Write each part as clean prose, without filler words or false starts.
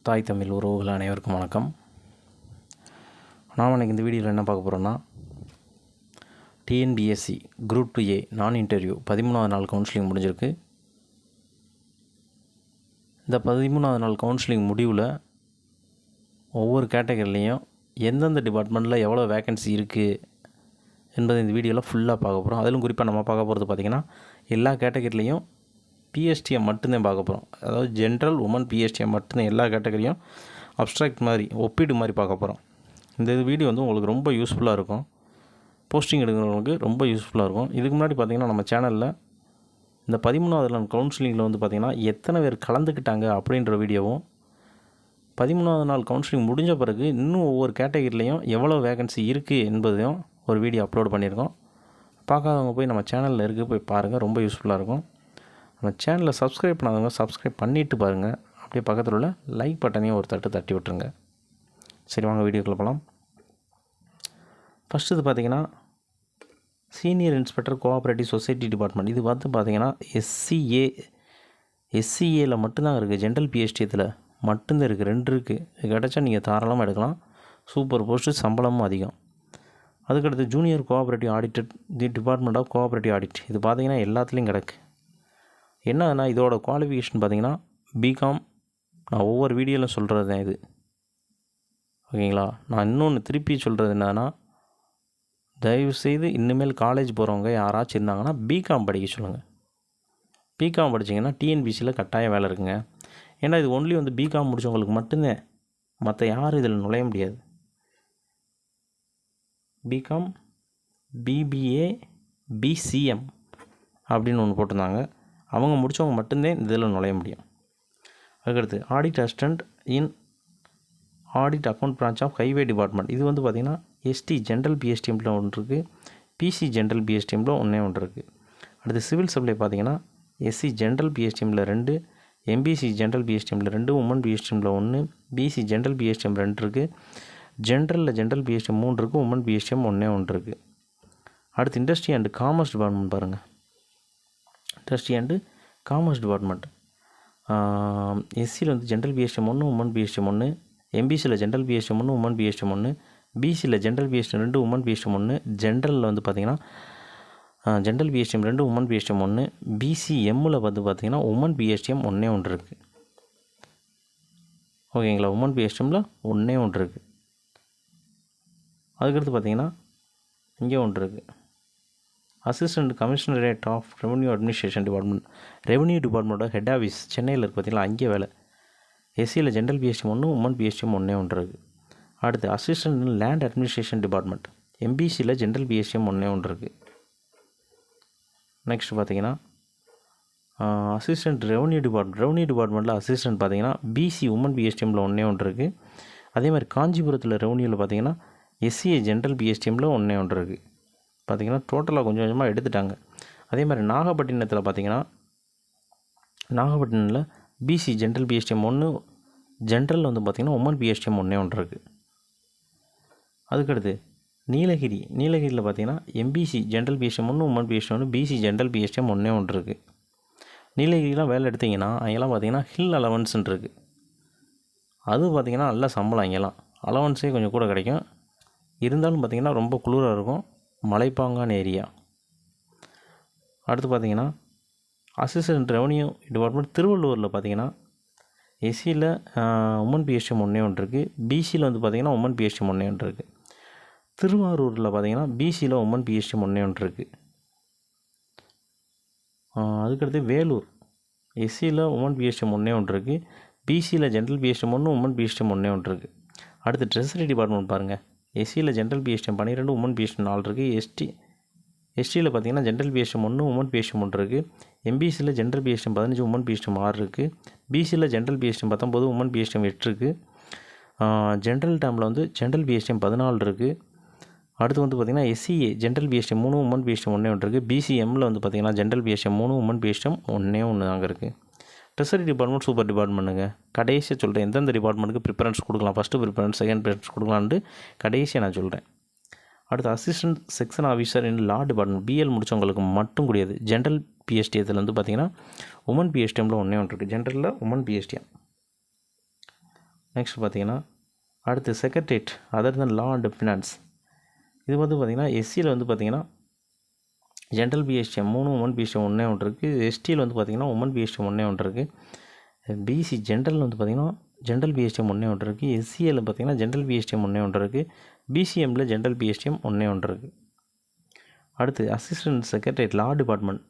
தாய் தமிழ் உறவுகள் அனைவருக்கும் வணக்கம். நாம் இன்றைக்கி இந்த வீடியோவில் என்ன பார்க்க போகிறோன்னா, டிஎன்பிஎஸ்சி குரூப் 2A நான் இன்டர்வியூ 13வது நாள் கவுன்சிலிங் முடிஞ்சிருக்கு. இந்த 13வது நாள் கவுன்சிலிங் முடிவில் ஒவ்வொரு கேட்டகரிலையும் எந்தெந்த டிபார்ட்மெண்ட்டில் எவ்வளோ வேக்கன்சி இருக்குது என்பதை இந்த வீடியோவில் ஃபுல்லாக பார்க்க போகிறோம். அதிலும் குறிப்பாக நம்ம பார்க்க போகிறது பார்த்திங்கன்னா, எல்லா கேட்டகரிலையும் பிஎஸ்டிஎம் மட்டும்தான் பார்க்க போகிறோம். அதாவது ஜென்ரல் உமன் பிஎஸ்டிஎம் மட்டும்தான் எல்லா கேட்டகரியும் அப்ஸ்ட்ராக்ட் மாதிரி ஒப்பீடு மாதிரி பார்க்க போகிறோம். இந்த வீடியோ வந்து உங்களுக்கு ரொம்ப யூஸ்ஃபுல்லாக இருக்கும். போஸ்டிங் எடுக்கிறவங்களுக்கு ரொம்ப யூஸ்ஃபுல்லாக இருக்கும். இதுக்கு முன்னாடி பார்த்திங்கன்னா நம்ம சேனலில் இந்த 13வது நாள் கவுன்சிலிங்கில் வந்து பார்த்திங்கன்னா எத்தனை பேர் கலந்துக்கிட்டாங்க அப்படின்ற வீடியோவும், 13வது நாள் கவுன்சிலிங் முடிஞ்ச பிறகு இன்னும் ஒவ்வொரு கேட்டகரிலையும் எவ்வளோ வேகன்சி இருக்குது என்பதையும் ஒரு வீடியோ அப்லோட் பண்ணியிருக்கோம். பார்க்காதவங்க போய் நம்ம சேனலில் இருக்குது போய் பாருங்கள், ரொம்ப யூஸ்ஃபுல்லாக இருக்கும். நம்ம சேனலில் சப்ஸ்கிரைப் பண்ணாதவங்க சப்ஸ்கிரைப் பண்ணிவிட்டு பாருங்கள். அப்படியே பக்கத்தில் உள்ள லைக் பட்டனையும் ஒரு தட்டி விட்டுருங்க. சரி, வாங்க வீடியோக்குள்ள போகலாம். ஃபஸ்ட்டு இது பார்த்திங்கன்னா, senior inspector cooperative society department. இது வந்து பார்த்திங்கன்னா எஸ்சிஏயில் மட்டும்தான் இருக்குது. ஜென்ரல் பிஎஸ்டியத்தில் மட்டும்தான் இருக்குது. 2 இருக்குது. இது கிடச்சா நீங்கள் தாராளமாக எடுக்கலாம். சூப்பர் போஸ்ட்டு, சம்பளமும் அதிகம். அதுக்கடுத்து junior cooperative auditor the department of cooperative audit. இது பார்த்திங்கன்னா எல்லாத்துலேயும் கிடக்கு. என்னன்னா, இதோட குவாலிஃபிகேஷன் பார்த்திங்கன்னா பிகாம். நான் ஒவ்வொரு வீடியோவில் சொல்கிறது தான் இது, ஓகேங்களா? நான் இன்னொன்று திருப்பி சொல்கிறது என்னன்னா, தயவுசெய்து இனிமேல் காலேஜ் போகிறவங்க யாராச்சும் இருந்தாங்கன்னா பிகாம் படிக்க சொல்லுங்கள். பிகாம் படிச்சிங்கன்னா டிஎன்பிசியில் கட்டாயம் வேலை இருக்குங்க. ஏன்னா இது ஒன்லி வந்து பிகாம் முடித்தவங்களுக்கு மட்டும்தான், மற்ற யாரும் இதில் நுழைய முடியாது. பிகாம், பிபிஏ, பிசிஎம் அப்படின்னு ஒன்று போட்டிருந்தாங்க. அவங்க முடித்தவங்க மட்டும்தான் இதில் நுழைய முடியும். அதுக்கடுத்து audit assistant in audit account branch of highway department. இது வந்து பார்த்திங்கன்னா எஸ்டி ஜென்ரல் பிஎஸ்டிஎம்மில் ஒன்று இருக்குது, பிசி ஜென்ரல் பிஎஸ்டிஎம்மில் ஒன்று இருக்குது. அடுத்து சிவில் சப்ளை பார்த்திங்கன்னா எஸ்சி ஜென்ரல் பிஎஸ்டிஎம்மில் 2, எம்பிசி ஜென்ரல் பிஎஸ்டிஎம்மில் 2, உமன் பிஎஸ்டிஎம்மில் 1, பிசி ஜென்ரல் பிஎஸ்டிஎம் 2 இருக்குது, ஜென்ரல் பிஎஸ்டிஎம் 3 இருக்குது, உமன் பிஎஸ்டிஎம் ஒன்று இருக்குது. அடுத்து இண்டஸ்ட்ரி அண்ட் காமர்ஸ் டிபார்ட்மெண்ட் பாருங்கள். இண்டஸ்ட்ரி அண்டு காமர்ஸ் டிபார்ட்மெண்ட் எஸ்சியில் வந்து ஜென்ரல் பிஎஸ்டிஎம் 1, உமன் பிஎஸ்டிஎம் 1, எம்பிசியில் ஜென்ரல் பிஎஸ்டிஎம் 1, உமன் பிஎஸ்டிஎம் 1, பிசியில் ஜென்ரல் பிஎஸ்டிஎம் 2, உமன் பிஎஸ்டிஎம் 1, ஜென்ரலில் வந்து பார்த்திங்கன்னா ஜென்ரல் பிஎஸ்டிஎம் 2, உமன் பிஎஸ்டிஎம் 1, பிசிஎம்மில் வந்து பார்த்திங்கன்னா உமன் பிஎஸ்டிஎம் ஒன்று இருக்குது. ஓகேங்களா? உமன் பிஎஸ்டிஎம்மில் ஒன்று இருக்குது. அதுக்கடுத்து பார்த்திங்கன்னா இங்கே ஒன்று இருக்குது, assistant commissionerate of revenue administration department. Revenue டிபார்ட்மெண்ட்டோட ஹெட் ஆஃபீஸ் சென்னையில் இருக்குது பார்த்திங்களா, அங்கே வேலை. எஸ்சியில் ஜென்ரல் பிஎஸ்டிஎம் 1, உமன் பிஎஸ்டிஎம் ஒன்று இருக்குது. அடுத்து அசிஸ்டண்ட் லேண்ட் அட்மினிஸ்ட்ரேஷன் டிபார்ட்மெண்ட், எம்பிசியில் ஜென்ரல் பிஎஸ்டிஎம் ஒன்று இருக்குது. நெக்ஸ்ட் பார்த்திங்கன்னா அசிஸ்டண்ட் ரெவன்யூ டிபார்ட்மெண்ட்டில் அசிஸ்டண்ட் பார்த்திங்கன்னா பிசி உமன் பிஎஸ்டிஎம்மில் ஒன்று இருக்குது. அதே மாதிரி காஞ்சிபுரத்தில் ரெவன்யூவில் பார்த்திங்கன்னா எஸ்சிஏ ஜென்ரல் பிஎஸ்டிஎம்மில் ஒன்று இருக்குது. பார்த்திங்கன்னா டோட்டலாக கொஞ்சம் கொஞ்சமாக எடுத்துட்டாங்க. அதே மாதிரி நாகப்பட்டினத்தில் பார்த்திங்கன்னா நாகப்பட்டினத்தில் பிசி ஜென்ரல் பிஎஸ்டிஎம் 1, ஜென்ரல் வந்து பார்த்திங்கன்னா உமன் பிஎஸ்டிஎம் ஒன்று இருக்குது. அதுக்கடுத்து நீலகிரியில் பார்த்திங்கன்னா MBC general PSTM 1, woman PSTM 1, BC general PSTM ஒன்று இருக்குது. நீலகிரிலாம் வேலை எடுத்திங்கன்னா அங்கெல்லாம் பார்த்திங்கன்னா ஹில் அலவன்ஸ்ன்னு இருக்குது. அது பார்த்திங்கன்னா நல்ல சம்பளம். அங்கெல்லாம் அலவன்ஸே கொஞ்சம் கூட கிடைக்கும். இருந்தாலும் பார்த்திங்கன்னா ரொம்ப குளிராக இருக்கும், மலைப்பாங்கான ஏரியா. அடுத்து பார்த்திங்கன்னா அசிஸ்டன்ட் ரெவன்யூ டிபார்ட்மெண்ட் திருவள்ளூரில் பார்த்திங்கன்னா எஸ்சியில் உமன் பிஎஸ்டிஎம் ஒன்று இருக்குது, பிசியில் வந்து பார்த்திங்கன்னா உமன் பிஎஸ்டிஎம் ஒன்று இருக்குது. திருவாரூரில் பார்த்திங்கன்னா பிசியில் உமன் பிஎஸ்டிஎம் ஒன்று இருக்குது. அதுக்கடுத்து வேலூர் எஸ்சியில் உமன் பிஎஸ்டிஎம் ஒன்று இருக்குது, பிசியில் ஜென்ரல் பிஎஸ்டிஎம் 1, உமன் பிஎஸ்டிஎம் ஒன்று இருக்குது. அடுத்து ட்ரெஸரி டிபார்ட்மெண்ட் பாருங்கள். எஸ்சியில் ஜென்ரல் பிஎஸ்டிஎம் 12, உமன் பிஎஸ்டிஎம் 4 இருக்குது. எஸ்டியில் பார்த்திங்கன்னா ஜென்ரல் பிஎஸ்டிஎம் 1, உமன் பிஎஸ்டிஎம் 1 இருக்குது. எம்பிசியில் ஜென்ரல் பிஎஸ்டிஎம் 15, உமன் பிஎஸ்டிஎம் 6 இருக்குது. பிசியில் ஜென்ரல் பிஎஸ்டிஎம் 19, உமன் பிஎஸ்டிஎம் 8 இருக்குது. ஜென்ரல் டேமில் வந்து ஜென்ரல் பிஎஸ்டிஎம் 14 இருக்குது. அடுத்து வந்து பார்த்திங்கன்னா SCA general PSTM 3, woman PSTM ஒன்று இருக்குது. பிசிஎம்மில் வந்து பார்த்திங்கன்னா ஜென்ரல் பிஎஸ்டிஎம் 3, உமன் பிஎஸ்டிஎம் ஒன்று அங்கே இருக்குது. ட்ரெஸரி டிபார்ட்மெண்ட் சூப்பர் டிபார்ட்மெண்ட்டுங்க. கடைசியாக சொல்கிறேன் எந்தெந்த டிபார்ட்மெண்ட்டுக்கு ப்ரிஃபரன்ஸ் கொடுக்கலாம், ஃபஸ்ட்டு ப்ரிஃபரன்ஸ், செகண்ட் ப்ரிஃபரன்ஸ் கொடுக்கலான்ட்டு கடைசியாக நான் சொல்கிறேன். அடுத்து assistant section officer in law department, BL முடித்தவங்களுக்கு மட்டும் கூடியது. ஜென்ரல் பிஎஸ்டிஎத்தில் வந்து பார்த்திங்கன்னா உமன் பிஎஸ்டிஎம்மில் ஒன்று இருக்குது. ஜென்ரலில் உமன் பிஎஸ்டிஎம். நெக்ஸ்ட் பார்த்தீங்கன்னா அடுத்து secretariat other than law and finance. இது வந்து பார்த்திங்கன்னா எஸ்சியில் வந்து பார்த்திங்கன்னா ஜென்ரல் பிஎஸ்டிஎம் 3 உமன் பிஎஸ்டிஎம் ஒன்றே ஒன்று இருக்குது. எஸ்டியில் வந்து பார்த்திங்கன்னா உமன் பிஎஸ்டிஎம் ஒன்றே ஒன்று இருக்குது. பிசி ஜென்ரல் வந்து பார்த்திங்கன்னா ஜென்ரல் பிஎஸ்டிஎம் ஒன்றே ஒன்று இருக்குது. எஸ்சியில் பார்த்திங்கன்னா ஜென்ரல் பிஎஸ்டிஎம் ஒன்றே ஒன்று இருக்குது. பிசிஎம்மில் ஜென்ரல் பிஎஸ்டிஎம் ஒன்றே ஒன்று இருக்குது. அடுத்து அசிஸ்டன்ட் செக்ரட்டரியேட் லா டிபார்ட்மெண்ட்.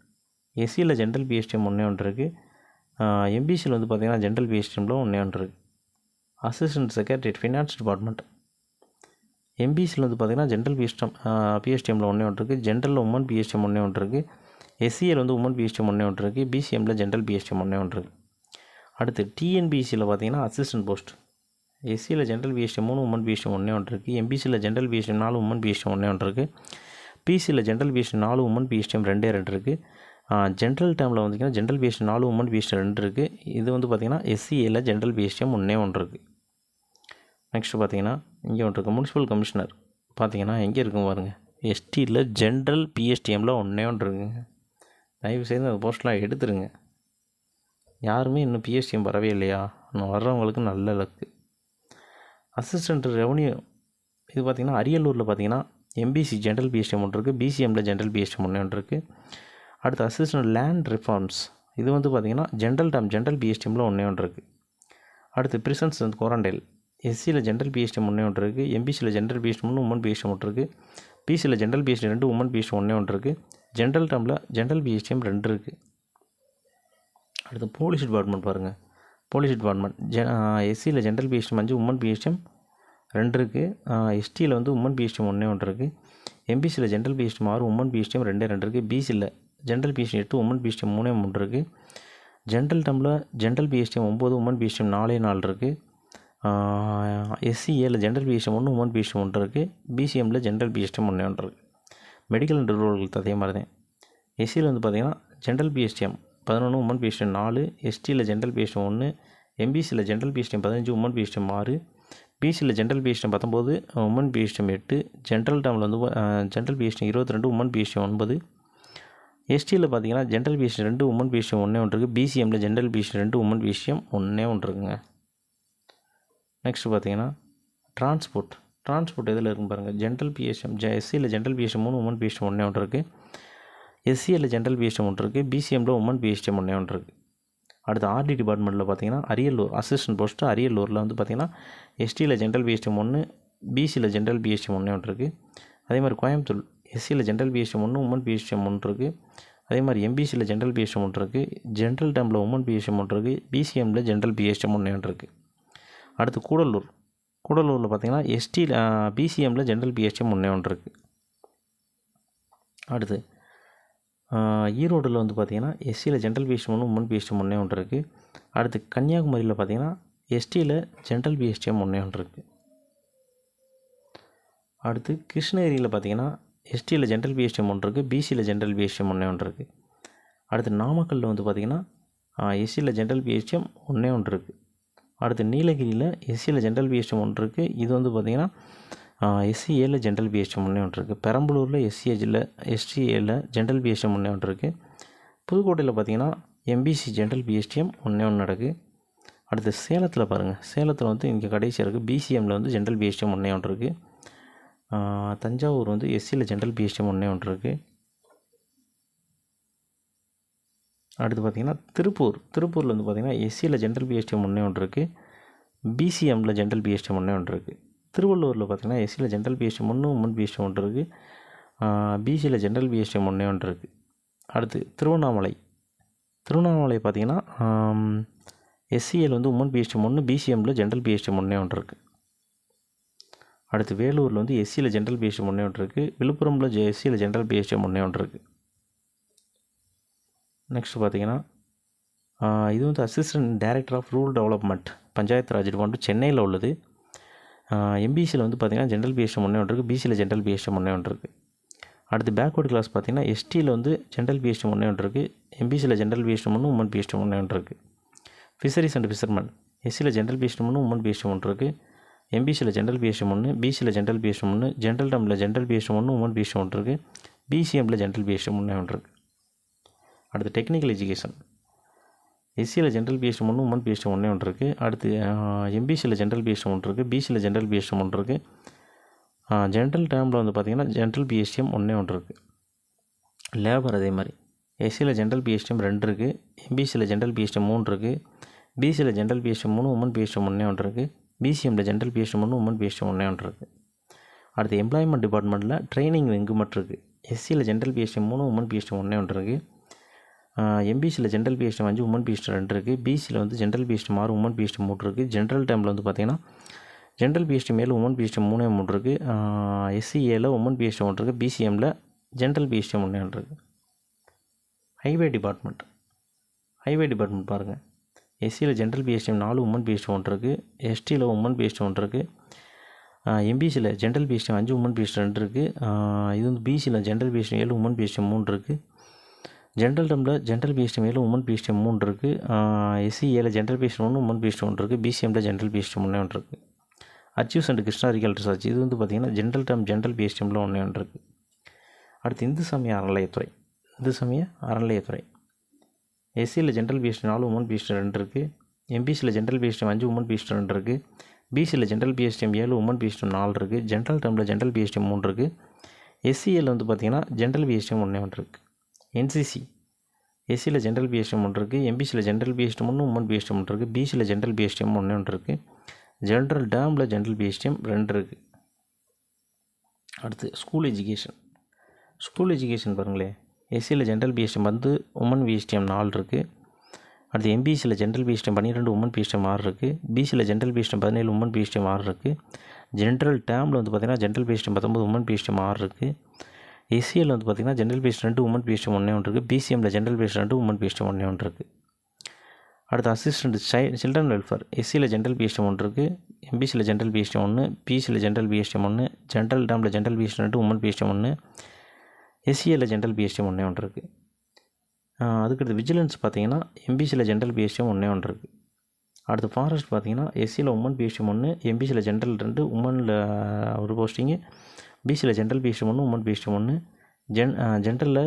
எஸ்சியில் ஜென்ரல் பிஎஸ்டிஎம் ஒன்றே ஒன்று இருக்குது. எம்பிசியில் வந்து பார்த்திங்கன்னா ஜென்ரல் பிஎஸ்டிஎம்மில் ஒன்றே ஒன்று இருக்குது. Assistant secretariat finance department. எம்பிசியில் வந்து பார்த்திங்கன்னா ஜென்ரல் பிஎஸ்டிஎம்மில் ஒன்றே ஒன்று இருக்குது. ஜென்ரலில் உமன் பிஎஸ்டிஎம் ஒன்றே ஒன்று இருக்குது. எஸ்சியில் வந்து உமன் பிஎஸ்டிஎம் ஒன்றே ஒன்று இருக்குது. பிசிஎம்மில் ஜென்ரல் பிஎஸ்டிஎம் ஒன்றே ஒன்று இருக்குது. அடுத்து டிஎன்பிசியில் பார்த்திங்கன்னா அசிஸ்டன்ட் போஸ்ட். எஸ்சியில் ஜென்ரல் பிஎஸ்டிஎம் 3 உமன் பிஎஸ்டிஎம் ஒன்றே ஒன்று இருக்குது. எம்பிசியில் ஜென்ரல் பிஎஸ்டிஎம் 4 உமன் பிஎஸ்டிஎம் ஒன்றே ஒன்று இருக்குது. பிசியில் ஜென்ரல் பிஎஸ்டிஎம் 4 உமன் பிஎஸ்டிஎம் 2 இருக்குது. ஜென்ரல் டேர்மில் வந்திங்கன்னா ஜென்ரல் பிஎஸ்டிஎம் 4 உமன் பிஎஸ்டிஎம் 2 இருக்குது. இது வந்து பார்த்திங்கன்னா எஸ்சியில் ஜென்ரல் பிஎஸ்டிஎம் ஒன்றே ஒன்று இருக்குது. நெக்ஸ்ட்டு பார்த்திங்கன்னா இங்கே ஒன்று இருக்குது முனிசிபல் கமிஷனர். பார்த்திங்கன்னா எங்கே இருக்கும் பாருங்கள், எஸ்டியில் ஜென்ரல் பிஎஸ்டிஎம்மில் ஒன்றே ஒன்று இருக்குங்க. தயவுசெய்து அந்த போஸ்ட்லாம் எடுத்துருங்க. யாருமே இன்னும் பிஎஸ்டிஎம் வரவே இல்லையா, இன்னும் வர்றவங்களுக்கு நல்ல லக்கு. அசிஸ்டண்ட் ரெவன்யூ இது பார்த்திங்கன்னா அரியலூரில் பார்த்திங்கன்னா எம்பிசி ஜென்ரல் பிஎஸ்டிஎம் ஒன்று இருக்குது. பிசிஎம்மில் ஜென்ரல் பிஎஸ்டிஎம் ஒன்றே ஒன்று இருக்குது. அடுத்து அசிஸ்டண்ட் லேண்ட் ரிஃபார்ம்ஸ். இது வந்து பார்த்திங்கன்னா ஜென்ரல் பிஎஸ்டிஎம்மில் ஒன்றே ஒன்று இருக்குது. அடுத்து பிரிசன்ஸ் அண்ட் குவாரண்டைல். எஸ்சியில் ஜென்ரல் பிஎஸ்டிஎம் ஒன்றே ஒன்று இருக்குது. எம்பிசியில் ஜென்ரல் பிஎஸ்டிஎம் 1 உமன் பிஎஸ்டிஎம் ஒன்று இருக்குது. பிசியில் ஜென்ரல் பிஎஸ்டிஎம் 2 உமன் பிஎஸ்டிஎம் ஒன்றே ஒன்று இருக்குது. ஜென்ரல் டேர்மில் ஜென்ரல் பிஎஸ்டிஎம் 2 இருக்குது. அடுத்து போலீஸ் டிபார்ட்மெண்ட் பாருங்கள். போலீஸ் டிபார்ட்மெண்ட் எஸ்சியில் ஜென்ரல் பிஎஸ்டிஎம் 5 உமன் பிஎஸ்டிஎம் 2 இருக்குது. எஸ்டியில் வந்து உமன் பிஎஸ்டிஎம் ஒன்றே ஒன்று இருக்குது. எம்பிசியில் ஜென்ரல் பிஎஸ்டிஎம் 6 உமன் பிஎஸ்டிஎம் 2 இருக்குது. பிசியில் ஜென்ரல் பிஎஸ்டிஎம் 8 உமன் பிஎஸ்டிஎம் 3 இருக்குது. ஜென்ரல் டேர்மில் ஜென்ரல் பிஎஸ்டிஎம் 9 உமன் பிஎஸ்டிஎம் 4 இருக்குது. எஸ்சிஏல ஜென்ரல் பிஎஸ்டிஎம் 1 உமன் பிஎஸ்டிஎம் 1 இருக்குது. பிசிஎம்மில் ஜென்ரல் பிஎஸ்டிஎம் 1 இருக்குது. மெடிக்கல் அண்ட் ரூரல் அதே மாதிரி தான். எஸ்சியில் வந்து பார்த்திங்கன்னா ஜென்ரல் பிஎஸ்டிஎம் 11 உமன் பிஎஸ்டிஎம் 4, எஸ்டியில் ஜென்ரல் பிஎஸ்டிஎம் 1, எம்பிசியில் ஜென்ரல் பிஎஸ்டிஎம் 15 உமன் பிஎஸ்டிஎம் 6, பிசியில் general PSTM 19 woman PSTM 8, general டேர்மில் வந்து ஜென்ரல் பிஎஸ்டிஎம் 22 உமன் பிஎஸ்டிஎம் 9, எஸ்டியில் பார்த்திங்கன்னா ஜென்ரல் பிஎஸ்டிஎம் 2 உமன் பிஎஸ்டிஎம் 1 இருக்குது. பிசிஎம்மில் ஜென்ரல் பிஎஸ்டிஎம் 2 உமன் பிஎஸ்டிஎம் 1 இருக்குங்க. நெக்ஸ்ட்டு பார்த்திங்கன்னா டிரான்ஸ்போர்ட் எதில் இருக்குன்னு பாருங்கள். ஜென்ரல் பிஎஸ்டிஎம் எஸ்சியில் ஜென்ரல் பிஎஸ்டிஎம் 3 உமன் பிஎஸ்டிஎம் 1 இருக்குது. எஸ்சியில் ஜென்ரல் பிஎஸ்டிஎம் 1 இருக்குது. பிசிஎம்மில் உமன் பிஎஸ்டிஎம் 1 இருக்குது. அடுத்து ஆர்டி டிபார்ட்மெண்ட்டில் பார்த்திங்கன்னா அரியலூர் அசிஸ்டன்ட் போஸ்ட்டு அரியலூரில் வந்து பார்த்திங்கன்னா எஸ்டியில் ஜென்ரல் பிஎஸ்டிஎம் 1, பிசியில் ஜென்ரல் பிஎஸ்டிஎம் 1 இருக்குது. அதே மாதிரி கோயம்புத்தூர் எஸ்சியில் ஜென்ரல் பிஎஸ்டிஎம் 1 உமன் பிஎஸ்டிஎம் 1 இருக்குது. அதே மாதிரி எம்பிசியில் ஜென்ரல் பிஎஸ்டிஎம் 1 இருக்குது. ஜென்ரல் டேர்மில் உமன் பிஎஸ்டிஎம் 1 இருக்குது. பிசிஎம்மில் ஜென்ரல் பிஎஸ்டிஎம் 1 இருக்குது. அடுத்து கூடலூரில் பார்த்திங்கன்னா எஸ்டியில் பிசிஎம்மில் ஜென்ரல் பிஎஸ்டிஎம் 1 இருக்குது. அடுத்து ஈரோடில் வந்து பார்த்திங்கன்னா எஸ்சியில் ஜென்ரல் பிஎஸ்டிஎம் 1 உமன் பிஎஸ்டிஎம் 1 இருக்குது. அடுத்து கன்னியாகுமரியில் பார்த்திங்கன்னா எஸ்டியில் ஜென்ரல் பிஎஸ்டிஎம் 1 இருக்குது. அடுத்து கிருஷ்ணகிரியில் பார்த்திங்கன்னா எஸ்டியில் ஜென்ரல் பிஎஸ்டிஎம் 1 இருக்குது. பிசியில் ஜென்ரல் பிஎஸ்டிஎம் 1 இருக்குது. அடுத்து நாமக்கல்லில் வந்து பார்த்திங்கன்னா எஸ்சியில் ஜென்ரல் பிஎஸ்டிஎம் 1 இருக்குது. அடுத்து நீலகிரியில் எஸ்சியில் ஜென்ரல் பிஎஸ்டிஎம் 1 இருக்குது. இது வந்து பார்த்திங்கன்னா எஸ்சிஏல ஜென்ரல் பிஎஸ்டிஎம் 1 இருக்குது. பெரம்பலூரில் எஸ்சிஏல ஜென்ரல் பிஎஸ்டிஎம் 1 இருக்குது. புதுக்கோட்டையில் பார்த்திங்கன்னா எம்பிசி ஜென்ரல் பிஎஸ்டிஎம் 1 நடக்குது. அடுத்து சேலத்தில் பாருங்கள். சேலத்தில் வந்து இங்கே கடைசியாக இருக்குது. பிசிஎம்மில் வந்து ஜென்ரல் பிஎஸ்டிஎம் 1 இருக்குது. தஞ்சாவூர் வந்து எஸ்சியில் ஜென்ரல் பிஎஸ்டிஎம் 1 இருக்குது. அடுத்து பார்த்திங்கன்னா திருப்பூரில் வந்து பார்த்திங்கன்னா எஸ்சியில் ஜென்ரல் பிஎஸ்டிஎம் 1 இருக்குது. பிசிஎம்மில் ஜென்ரல் பிஎஸ்டிஎம் 1 இருக்குது. திருவள்ளூரில் பார்த்திங்கன்னா எஸ்சியில் ஜென்ரல் பிஎஸ்டிஎம் 1 உமன் பிஎஸ்டிஎம் 1 இருக்குது. பிசியில் ஜென்ரல் பிஎஸ்டிஎம் 1 இருக்குது. அடுத்து திருவண்ணாமலை பார்த்திங்கன்னா எஸ்சியில் வந்து உமன் பிஎஸ்டிஎம் 1, பிசிஎம்மில் ஜென்ரல் பிஎஸ்டிஎம் 1 இருக்குது. அடுத்து வேலூரில் வந்து எஸ்சியில் ஜென்ரல் பிஎஸ்டிஎம் 1 இருக்குது. விழுப்புரமில் எஸ்சியில் ஜென்ரல் பிஎஸ்டிஎம் 1 இருக்குது. நெக்ஸ்ட்டு பார்த்திங்கன்னா இது வந்து assistant director of rural development Panchayat Raj department சென்னையில் உள்ளது. எம்பிசியில் வந்து பார்த்திங்கன்னா ஜென்ரல் பிஎஸ்டிஎம் 1 இருக்குது. பிசியில் ஜென்ரல் பிஎஸ்டிஎம் 1 இருக்குது. அடுத்து பேக்வர்டு கிளாஸ் பார்த்திங்கன்னா எஸ்டியில் வந்து ஜென்ரல் பிஎஸ்டிஎம் 1 இருக்குது. எம்பிசியில் ஜென்ரல் பிஎஸ்டிஎம் 1 உமன் பிஎஸ்டிஎம் 1 இருக்குது. ஃபிஷரிஸ் அண்ட் ஃபிஷர்மேன் எஸ்சியில் ஜென்ரல் பிஎஸ்டிஎம் 1 உமன் பிஎஸ்டிஎம் 1 இருக்குது. எம்பிசியில் ஜென்ரல் பிஎஸ்டிஎம் 1, பிசியில் ஜென்ரல் பிஎஸ்டிஎம் 1, ஜென்ரல் டேர்மில் ஜென்ரல் பிஎஸ்டிஎம் 1 உமன் பிஎஸ்டிஎம் 1 இருக்குது. பிசிஎம்மில் ஜென்ரல் பிஎஸ்டிஎம் 1 இருக்குது. அடுத்து டெக்னிக்கல் எஜுகேஷன் எஸ்சியில் ஜென்ரல் பிஎஸ்டிஎம் ஒன்று, உமன் பிஎஸ்டிஎம் ஒன்றே ஒன்று இருக்குது. அடுத்து எம்பிசியில் ஜென்ரல் பிஎஸ்டிஎம் ஒன்று இருக்குது, பிசியில் ஜென்ரல் பிஎஸ்டிஎம் ஒன்று இருக்குது. ஜென்ரல் டேர்மில் வந்து பார்த்திங்கன்னா ஜென்ரல் பிஎஸ்டிஎம் ஒன்றே ஒன்று இருக்குது. லேபர் அதே மாதிரி எஸ்சியில் ஜென்ரல் பிஎஸ்டிஎம் 2 இருக்குது, எம்பிசியில் ஜென்ரல் பிஎஸ்டிஎம் 3 இருக்குது, பிசியில் ஜென்ரல் பிஎஸ்டிஎம் 3, உமன் பிஎஸ்டிஎம் ஒன்றே ஒன்று இருக்குது. பிசிஎம்மில் ஜென்ரல் பிஎஸ்டிஎம் 1, உமன் பிஎஸ்டிஎம் ஒன்றே ஒன்று இருக்குது. அடுத்து எம்ப்ளாய்மெண்ட் டிபார்ட்மெண்ட்டில் ட்ரைனிங் விங்கு மட்டும் இருக்குது. எஸ்சியில் ஜென்ரல் பிஎஸ்டிஎம் 3, உமன் பிஎஸ்டிஎம் ஒன்றே ஒன்று இருக்குது. எம்பிசியில் ஜென்ரல் பிஎஸ்டிஎம் 5, உமன் பிஎஸ்டிஎம் 2 இருக்குது. பிசியில் வந்து ஜென்ரல் பிஎஸ்டிஎம் 6, உமன் பிஎஸ்டிஎம் 3 இருக்குது. ஜென்ரல் டேர்மில் வந்து பார்த்திங்கன்னா ஜென்ரல் பிஎஸ்டிஎம் 7, உமன் பிஎஸ்டிஎம் 3 இருக்குது. எஸ்சிஏல உமன் பிஎஸ்டிஎம் 1 இருக்குது. பிசிஎம்மில் ஜென்ரல் பிஎஸ்டிஎம் 1 இருக்குது. ஹைவே டிபார்ட்மெண்ட் பாருங்கள். எஸ்சியில் ஜென்ரல் பிஎஸ்டிஎம் 4, உமன் பிஎஸ்டிஎம் 1 இருக்குது. எஸ்டியில் உமன் பிஎஸ்டிஎம் 1 இருக்குது. எம்பிசியில் ஜென்ரல் பிஎஸ்டிஎம் 5, உமன் பிஎஸ்டிஎம் 2 இருக்குது. இது வந்து பிசியில் ஜென்ரல் பிஎஸ்டிஎம் 7, உமன் பிஎஸ்டிஎம் 3 இருக்குது. ஜென்ரல் டேர்மில் ஜென்ரல் பிஎஸ்டிஎம் 7, உமன் பிஎஸ்டிஎம் 3 இருக்குது. எஸ்சிஏல ஜென்ரல் பிஎஸ்டிஎம் 1, உமன் பிஎஸ்டிஎம் 1 இருக்குது. பிசிஎம்மில் ஜென்ரல் பிஎஸ்டிஎம் 1 இருக்குது. அச்சீவ்ஸ் அண்ட் ஹிஸ்டாரிக்கல் ரிசர்ச் இது வந்து பார்த்திங்கன்னா ஜென்ரல் டேர்ம் ஜென்ரல் பிஎஸ்டிஎம்மில் 1 இருக்குது. அடுத்து இந்து சமய அறநிலையத்துறை எஸ்சியில் ஜென்ரல் பிஎஸ்டிஎம் 4, உமன் பிஎஸ்டிஎம் 2 இருக்குது. எம்பிசியில் ஜென்ரல் பிஎஸ்டிஎம் 5, உமன் பிஎஸ்டிஎம் 2 இருக்குது. பிசியில் ஜென்ரல் பிஎஸ்டிஎம் 7, உமன் பிஎஸ்டிஎம் 4 இருக்குது. ஜென்ரல் டேர்மில் ஜென்ரல் பிஎஸ்டிஎம் 3 இருக்குது. எஸ்சியில் வந்து பார்த்திங்கன்னா ஜென்ரல் பிஎஸ்டிஎம் 1 இருக்குது. என்சிசி எஸ்சியில் ஜென்ரல் பிஎஸ்டிஎம் 1 இருக்குது. எம்பிசியில் ஜென்ரல் பிஎஸ்டிஎம் 1, உமன் பிஎஸ்டிஎம் 1 இருக்குது. பிசியில் ஜென்ரல் பிஎஸ்டிஎம் 1 இருக்குது. ஜென்ரல் டேர்மில் ஜென்ரல் பிஎஸ்டிஎம் 2 இருக்குது. அடுத்து ஸ்கூல் எஜுகேஷன் பாருங்களேன். எஸ்சியில் ஜென்ரல் பிஎஸ்டிஎம் வந்து உமன் பிஎஸ்டிஎம் 4 இருக்குது. அடுத்து எம்பிசியில் ஜென்ரல் பிஎஸ்டிஎம் 12, உமன் பிஎஸ்டிஎம் 6 இருக்குது. பிசியில் ஜென்ரல் பிஎஸ்டிஎம் 17, உமன் பிஎஸ்டிஎம் 6 இருக்குது. ஜென்ரல் டேர்மில் வந்து பார்த்திங்கன்னா ஜென்ரல் பிஎஸ்டிஎம் 19, உமன் பிஎஸ்டிஎம் 6 இருக்குது. எஸ்சியில் வந்து பார்த்திங்கன்னா ஜென்ரல் பிஎஸ்டிஎம் 2, உமன் பிஎஸ்டிஎம் 1 இருக்குது. பிசிஎம்மில் ஜென்ரல் பிஎஸ்டிஎம் 2, உமன் பிஎஸ்டிஎம் 1 இருக்குது. அடுத்து அசிஸ்டன்ட் சில்ட்ரன் வெல்ஃபேர் எஸ்சியில் ஜென்ரல் பிஎஸ்டிஎம் 1 இருக்குது. எம்பிசியில் ஜென்ரல் பிஎஸ்டிஎம் 1, பிசியில் ஜென்ரல் பிஎஸ்டிஎம் 1, ஜென்ரல் டேர்மில் ஜென்ரல் பிஎஸ்டிஎம் 2, உமன் பிஎஸ்டிஎம் 1, எஸ்சியில் ஜென்ரல் பிஎஸ்டிஎம் 1 இருக்குது. அதுக்கடுத்து விஜிலன்ஸ் பார்த்திங்கன்னா எம்பிசியில் ஜென்ரல் பிஎஸ்டிஎம் 1 இருக்குது. அடுத்து ஃபாரஸ்ட் பார்த்திங்கன்னா எஸ்சியில் உமன் பிஎஸ்டிஎம் 1, எம்பிசியில் ஜென்ரல் 2, உமனில் ஒரு போஸ்டிங்கு. பிசியில் general PSTM 1, woman PSTM 1, general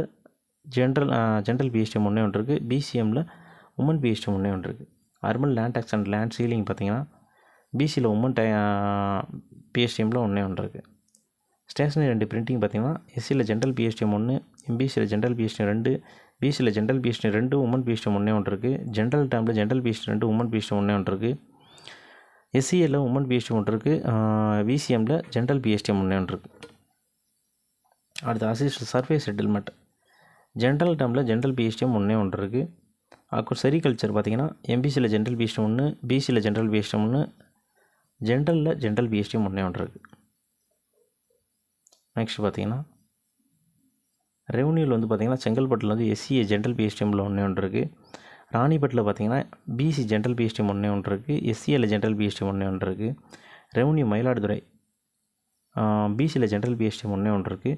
PSTM 1 இருக்குது. பிசிஎம்மில் உமன் பிஎஸ்டிஎம் 1 இருக்குது. Urban land tax and land ceiling பார்த்திங்கன்னா பிசியில் உமன் பிஎஸ்டிஎம்மில் 1 இருக்குது. ஸ்டேஷனரி அண்ட் பிரிண்டிங் பார்த்திங்கன்னா எஸ்சியில் ஜென்ரல் பிஎஸ்டிஎம் 1, எம்பிசியில் ஜென்ரல் பிஎஸ்டிஎம் 2, பிசியில் ஜென்ரல் பிஎஸ்டிஎம் 2, உமன் பிஎஸ்டிஎம் 1 இருக்குது. ஜென்ரல் டேர்மில் ஜென்ரல் பிஎஸ்டிஎம் 2, உமன் பிஎஸ்டிஎம் 1 இருக்குது. எஸ்சியில் உமன் பிஎஸ்டிஎம் 1 இருக்குது. பிசிஎம்மில் ஜென்ரல் பிஎஸ்டிஎம் 1 இருக்குது. அடுத்து அசிஸ்டன்ட் சர்வே செட்டில்மெண்ட் ஜென்ரல் டேர்மில் ஜென்ரல் பிஎஸ்டிஎம் 1 இருக்குது. அப்புறம் செரிகல்ச்சர் பார்த்திங்கன்னா எம்பிசியில் ஜென்ரல் பிஎஸ்டிஎம் 1, பிசியில் ஜென்ரல் பிஎஸ்டிஎம் 1, ஜென்ரலில் ஜென்ரல் பிஎஸ்டிஎம் 1 இருக்குது. நெக்ஸ்ட் பார்த்திங்கன்னா ரெவன்யூவில் வந்து பார்த்திங்கன்னா செங்கல்பட்டில் வந்து எஸ்சிஏ ஜென்ரல் பிஎஸ்டிஎம்மில் 1 இருக்குது. ராணிப்பேட்டில் பார்த்திங்கன்னா பிசி ஜென்ரல் பிஎஸ்டிஎம் 1 இருக்குது. எஸ்சிஏல ஜென்ரல் பிஎஸ்டிஎம் 1 இருக்குது. ரெவன்யூ மயிலாடுதுறை பிசியில் ஜென்ரல் பிஎஸ்டிஎம் 1 இருக்குது.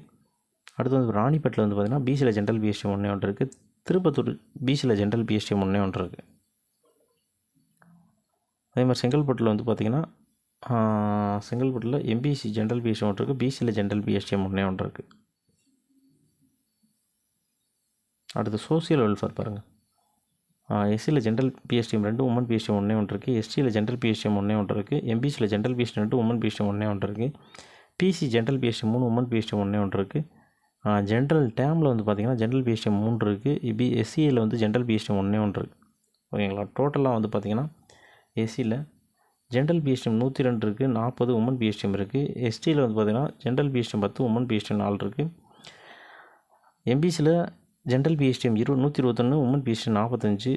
அடுத்து வந்து ராணிப்பேட்டில் வந்து பார்த்திங்கன்னா பிசியில் ஜென்ரல் பிஎஸ்டிஎம் 1 இருக்குது. திருப்பத்தூர் பிசியில் ஜென்ரல் பிஎஸ்டிஎம் 1 இருக்குது. அதே மாதிரி செங்கல்பட்டில் வந்து பார்த்திங்கன்னா செங்கல்பட்டில் எம்பிசி ஜென்ரல் பிஎஸ்டிஎம் 1 இருக்குது. பிசியில் ஜென்ரல் பிஎஸ்டிஎம் 1 இருக்குது. அடுத்து சோசியல் வெல்ஃபேர் பாருங்கள். எஸ்சியில் ஜென்ரல் பிஎஸ்டிஎம் 2, உமன் பிஎஸ்டிஎம் 1 இருக்குது. எஸ்டியில் ஜென்ரல் பிஎஸ்டிஎம் 1 இருக்குது. எம்பிசியில் ஜென்ரல் பிஎஸ்டிஎம் 2, உமன் பிஎஸ்டிஎம் 1 இருக்குது. BC general PSTM 3, woman PSTM 1 இருக்குது. ஜென்ரல் டேர்மில் வந்து பார்த்திங்கன்னா ஜென்ரல் பிஎஸ்டிஎம் 3 இருக்குது. எஸ்சியில் வந்து ஜென்ரல் பிஎஸ்டிஎம் 1 இருக்குது. ஓகேங்களா. டோட்டலாக வந்து பார்த்திங்கன்னா எஸ்சியில் ஜென்ரல் பிஎஸ்டிஎம் 102 இருக்குது, 40 உமன் பிஎஸ்டிஎம் இருக்குது. எஸ்டியில் வந்து பார்த்திங்கன்னா ஜென்ரல் பிஎஸ்டிஎம் 10, உமன் பிஎஸ்டிஎம் 4 இருக்குது. எம்பிசியில் ஜென்ரல் பிஎஸ்டிஎம் 121, உமன் பிஎஸ்டிஎம் 45.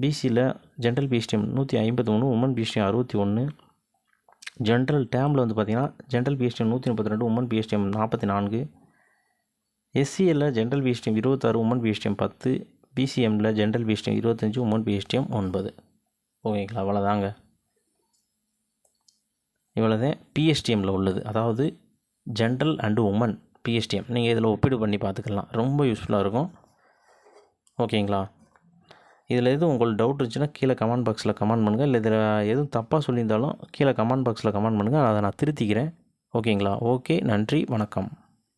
பிசியில் general PSTM 153, woman PSTM 61. General டேர்மில் வந்து பார்த்திங்கன்னா ஜென்ரல் பிஎஸ்டிஎம் 132, உமன் பிஎஸ்டிஎம் 44. எஸ்சியில் ஜென்ரல் பிஎஸ்டிஎம் 26, உமன் பிஎஸ்டிஎம் 10. பிசிஎம்மில் ஜென்ரல் பிஎஸ்டிஎம் 25, உமன் பிஎஸ்டிஎம் 9. ஓகேங்களா. அவ்வளோதாங்க. இவ்வளோதான் பிஎஸ்டிஎம்மில் உள்ளது. அதாவது ஜென்ரல் அண்டு உமன் பிஎஸ்டிஎம் நீங்கள் இதில் ஒப்பீடு பண்ணி பார்த்துக்கலாம். ரொம்ப யூஸ்ஃபுல்லாக இருக்கும். ஓகேங்களா. இதில் எதுவும் உங்களுக்கு டவுட் இருந்துச்சுன்னா கீழே கமெண்ட் பாக்ஸில் கமெண்ட் பண்ணுங்கள். இல்லை இதில் எதுவும் தப்பாக சொல்லியிருந்தாலும் கீழே கமெண்ட் பாக்ஸில் கமெண்ட் பண்ணுங்கள். அதை நான் திருத்திக்கிறேன். ஓகேங்களா. ஓகே, நன்றி, வணக்கம்.